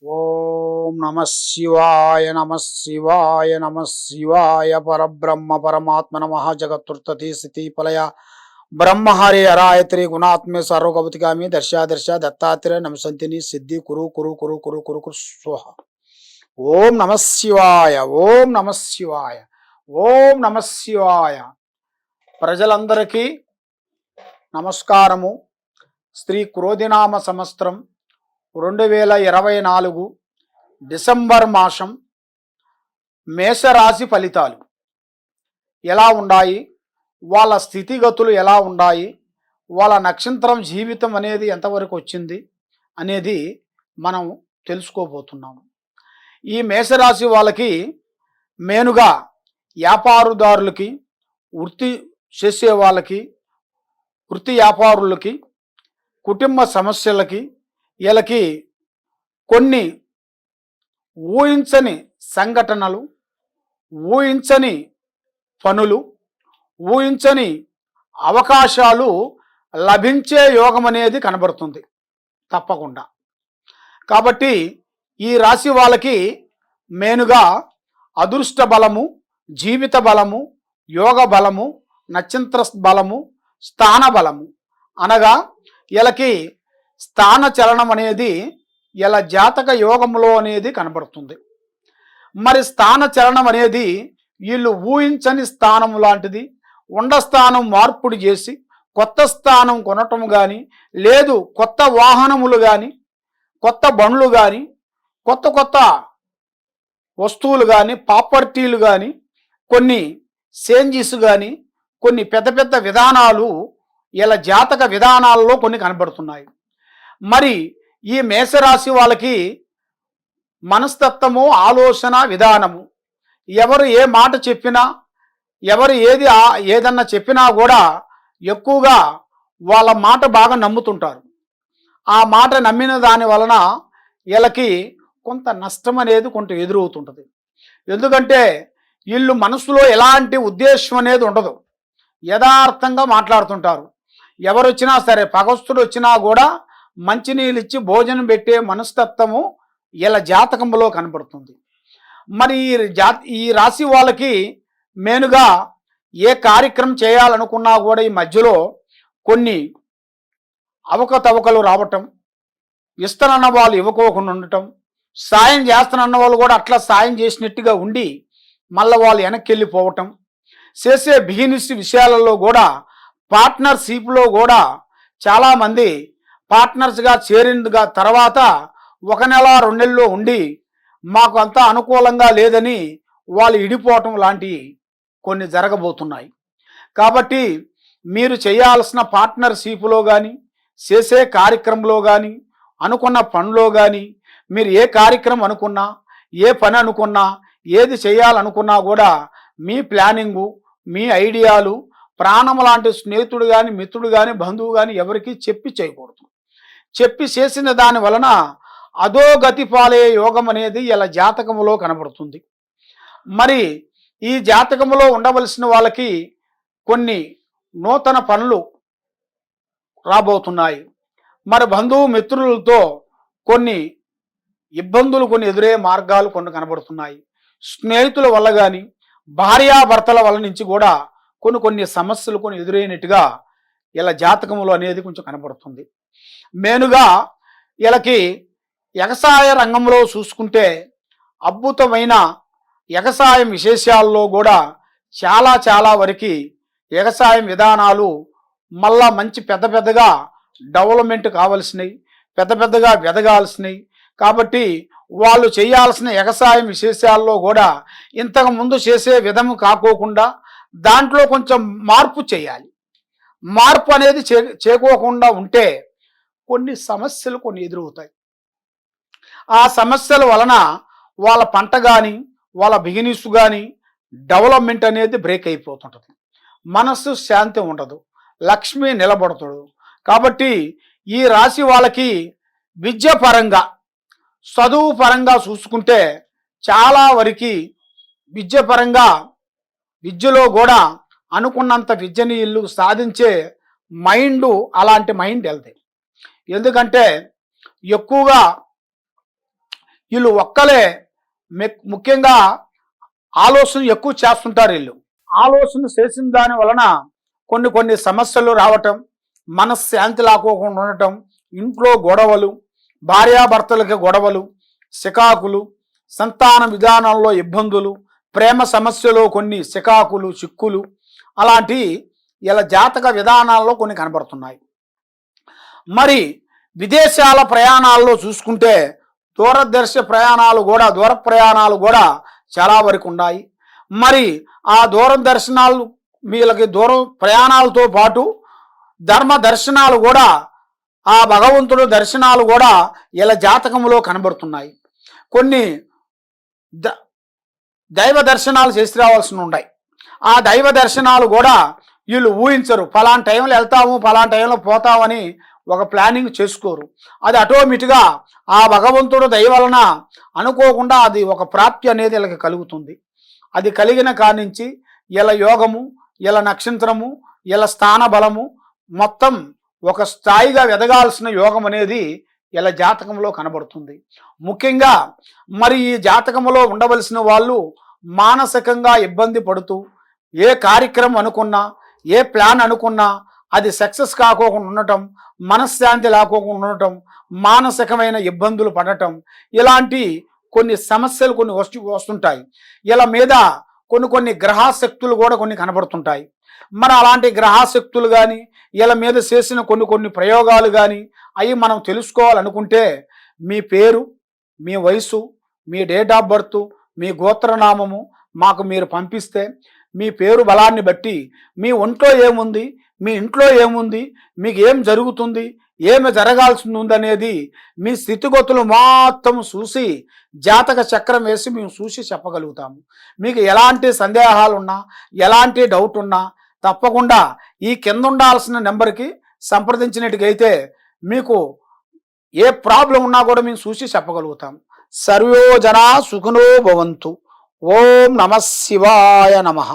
ఓం నమ శివాయ నమ శివాయ నమ శివాయ పరబ్రహ్మ పరమాత్మ నమ జగత్తుర్తతి స్థితి పలయ బ్రహ్మహరి అరాయత్రి గుణాత్మే సర్వగవతిగామి దర్శ దత్తాత్రేయ నమసంతిని సిద్ధి కురు కురు కురు కురు కురు కురు స్వహ. ఓం నమ శివాయ ఓం నమ శివాయ ఓం నమ శివాయ. ప్రజలందరికీ నమస్కారము. శ్రీ క్రోధినామ సంవత్సరం 2024 డిసెంబర్ మాసం మేషరాశి ఫలితాలు ఎలా ఉన్నాయి, వాళ్ళ స్థితిగతులు ఎలా ఉన్నాయి, వాళ్ళ నక్షత్రం జీవితం అనేది ఎంతవరకు వచ్చింది అనేది మనం తెలుసుకోబోతున్నాము. ఈ మేషరాశి వాళ్ళకి మెయిన్గా వ్యాపారదారులకి, వృత్తి చేసే వాళ్ళకి, వృత్తి వ్యాపారులకి, కుటుంబ సమస్యలకి, వీళ్ళకి కొన్ని ఊహించని సంఘటనలు, ఊహించని పనులు, ఊహించని అవకాశాలు లభించే యోగం అనేది కనబడుతుంది తప్పకుండా. కాబట్టి ఈ రాశి వాళ్ళకి మెయిన్గా అదృష్ట బలము, జీవిత బలము, యోగ బలము, నక్షత్ర బలము, స్థాన బలము అనగా వీళ్ళకి స్థాన చలనం అనేది ఇలా జాతక యోగంలో అనేది కనబడుతుంది. మరి స్థాన చలనం అనేది వీళ్ళు ఊహించని స్థానం లాంటిది. ఉండ స్థానం మార్పుడు చేసి కొత్త స్థానం కొనటం కానీ, లేదు కొత్త వాహనములు కానీ, కొత్త బండ్లు కానీ, కొత్త కొత్త వస్తువులు కానీ, ప్రాపర్టీలు కానీ, కొన్ని చేంజెస్ కానీ, కొన్ని పెద్ద పెద్ద విధానాలు ఇలా జాతక విధానాల్లో కొన్ని కనబడుతున్నాయి. మరి ఈ మేషరాశి వాళ్ళకి మనస్తత్వము, ఆలోచన విధానము, ఎవరు ఏ మాట చెప్పినా, ఎవరు ఏదన్నా చెప్పినా కూడా ఎక్కువగా వాళ్ళ మాట బాగా నమ్ముతుంటారు. ఆ మాట నమ్మిన దాని వలన వీళ్ళకి కొంత నష్టం అనేది కొంత ఎదురవుతుంటుంది. ఎందుకంటే వీళ్ళు మనసులో ఎలాంటి ఉద్దేశం అనేది ఉండదు, యథార్థంగా మాట్లాడుతుంటారు. ఎవరు వచ్చినా సరే, పగస్తుడు వచ్చినా కూడా మంచినీళ్ళు ఇచ్చి భోజనం పెట్టే మనస్తత్వము ఇలా జాతకంలో కనబడుతుంది. మరి ఈ రాశి వాళ్ళకి మెయిన్గా ఏ కార్యక్రమం చేయాలనుకున్నా కూడా ఈ మధ్యలో కొన్ని అవకతవకలు రావటం, ఇస్తానన్న వాళ్ళు ఇవ్వకోకుండా ఉండటం, సాయం చేస్తానన్న వాళ్ళు కూడా అట్లా సాయం చేసినట్టుగా ఉండి మళ్ళీ వాళ్ళు వెనక్కి వెళ్ళిపోవటం, చేసే బిజినెస్ విషయాలలో కూడా పార్ట్నర్షిప్లో కూడా చాలామంది పార్ట్నర్స్గా చేరినగా తర్వాత 1 నెల 2 నెలల్లో ఉండి మాకు అంతా అనుకూలంగా లేదని వాళ్ళు ఇడిపోవటం లాంటివి కొన్ని జరగబోతున్నాయి. కాబట్టి మీరు చేయాల్సిన పార్ట్నర్షిప్లో కానీ, చేసే కార్యక్రమంలో కానీ, అనుకున్న పనిలో కానీ, మీరు ఏ కార్యక్రమం అనుకున్నా, ఏ పని అనుకున్నా, ఏది చేయాలనుకున్నా కూడా మీ ప్లానింగు, మీ ఐడియాలు ప్రాణం లాంటి స్నేహితుడు కానీ, మిత్రుడు కానీ, బంధువు కానీ ఎవరికి చెప్పి చేయకూడదు. చెప్పి చేసిన దాని వలన అధోగతి పాలే యోగం అనేది ఇలా జాతకములో కనబడుతుంది. మరి ఈ జాతకములో ఉండవలసిన వాళ్ళకి కొన్ని నూతన పనులు రాబోతున్నాయి. మరి బంధువు మిత్రులతో కొన్ని ఇబ్బందులు, కొన్ని ఎదురయ్యే మార్గాలు కొన్ని కనబడుతున్నాయి. స్నేహితుల వల్ల కానీ, భార్యాభర్తల వల్ల నుంచి కూడా కొన్ని సమస్యలు కొన్ని ఎదురైనట్టుగా ఇలా జాతకములో అనేది కొంచెం కనబడుతుంది. మెయిన్గా వీళ్ళకి వ్యవసాయ రంగంలో చూసుకుంటే అద్భుతమైన వ్యవసాయం విశేషాల్లో కూడా చాలా వరకు వ్యవసాయం విధానాలు మళ్ళా మంచి పెద్దగా డెవలప్మెంట్ కావాల్సినవి, పెద్దగా ఎదగాల్సినవి. కాబట్టి వాళ్ళు చేయాల్సిన వ్యవసాయం విశేషాల్లో కూడా ఇంతకుముందు చేసే విధము కాకోకుండా దాంట్లో కొంచెం మార్పు చేయాలి. మార్పు అనేది చేయకోకుండా ఉంటే కొన్ని సమస్యలు కొన్ని ఎదురవుతాయి. ఆ సమస్యల వలన వాళ్ళ పంట కానీ, వాళ్ళ బిజినెస్ కానీ డెవలప్మెంట్ అనేది బ్రేక్ అయిపోతుంటుంది. మనస్సు శాంతి ఉండదు, లక్ష్మి నిలబడతాడు. కాబట్టి ఈ రాశి వాళ్ళకి విద్య పరంగా, చదువు పరంగా చూసుకుంటే చాలా వరకు విద్య పరంగా, విద్యలో కూడా అనుకున్నంత విద్యని వీళ్ళు సాధించే మైండ్, అలాంటి మైండ్ వెళ్తాయి. ఎందుకంటే ఎక్కువగా వీళ్ళు ఒక్కలే ముఖ్యంగా ఆలోచన ఎక్కువ చేస్తుంటారు. వీళ్ళు ఆలోచన చేసిన దాని వలన కొన్ని సమస్యలు రావటం, మనశ్శాంతి లేకోకుండా ఉండటం, ఇంట్లో గొడవలు, భార్యాభర్తలకి గొడవలు, చికాకులు, సంతాన విధానంలో ఇబ్బందులు, ప్రేమ సమస్యలో కొన్ని చికాకులు, చిక్కులు అలాంటి ఇలా జాతక విధానాల్లో కొన్ని కనబడుతున్నాయి. మరి విదేశాల ప్రయాణాల్లో చూసుకుంటే దూర ప్రయాణాలు కూడా చాలా వరకు ఉన్నాయి. మరి ఆ దర్శనాలు వీళ్ళకి దూరం ప్రయాణాలతో పాటు ధర్మ దర్శనాలు కూడా, ఆ భగవంతుడు దర్శనాలు కూడా ఇలా జాతకంలో కనబడుతున్నాయి. కొన్ని దైవ దర్శనాలు చేసి రావాల్సి ఉన్నాయి. ఆ దైవ దర్శనాలు కూడా వీళ్ళు ఊహించరు. ఫలానా టైంలో వెళ్తాము, ఫలానా టైంలో పోతామని ఒక ప్లానింగ్ చేసుకోరు. అది ఆటోమేటిక్గా ఆ భగవంతుడు దయ వలన అనుకోకుండా అది ఒక ప్రాప్తి అనేది వీళ్ళకి కలుగుతుంది. అది కలిగిన కానించి ఇలా యోగము, ఇలా నక్షత్రము, ఇలా స్థాన బలము మొత్తం ఒక స్థాయిగా ఎదగాల్సిన యోగం అనేది ఇలా జాతకంలో కనబడుతుంది. ముఖ్యంగా మరి ఈ జాతకంలో ఉండవలసిన వాళ్ళు మానసికంగా ఇబ్బంది పడుతూ ఏ కార్యక్రమం అనుకున్నా, ఏ ప్లాన్ అనుకున్నా అది సక్సెస్ కాకోకుండా ఉండటం, మనశ్శాంతి లేకోకుండా ఉండటం, మానసికమైన ఇబ్బందులు పడటం, ఇలాంటి కొన్ని సమస్యలు కొన్ని వస్తుంటాయి. ఇలా మీద కొన్ని గ్రహశక్తులు కూడా కొన్ని కనబడుతుంటాయి. మరి అలాంటి గ్రహశక్తులు కానీ ఇలా మీద చేసిన కొన్ని ప్రయోగాలు కానీ అవి మనం తెలుసుకోవాలనుకుంటే మీ పేరు, మీ వయసు, మీ డేట్ ఆఫ్ బర్త్, మీ గోత్రనామము మాకు మీరు పంపిస్తే మీ పేరు బలాన్ని బట్టి మీ ఒంట్లో ఏముంది, మీ ఇంట్లో ఏముంది, మీకు ఏం జరుగుతుంది, ఏమి జరగాల్సి ఉందనేది మీ స్థితిగతులు మొత్తం చూసి జాతక చక్రం వేసి మేము చూసి చెప్పగలుగుతాము. మీకు ఎలాంటి సందేహాలున్నా, ఎలాంటి డౌట్ ఉన్నా తప్పకుండా ఈ కింద ఉండాల్సిన నెంబర్కి సంప్రదించినట్టుగైతే మీకు ఏ ప్రాబ్లం ఉన్నా కూడా మేము చూసి చెప్పగలుగుతాం. సర్వో జనా సుఖినో భవంతు. ఓం నమః శివాయ నమః.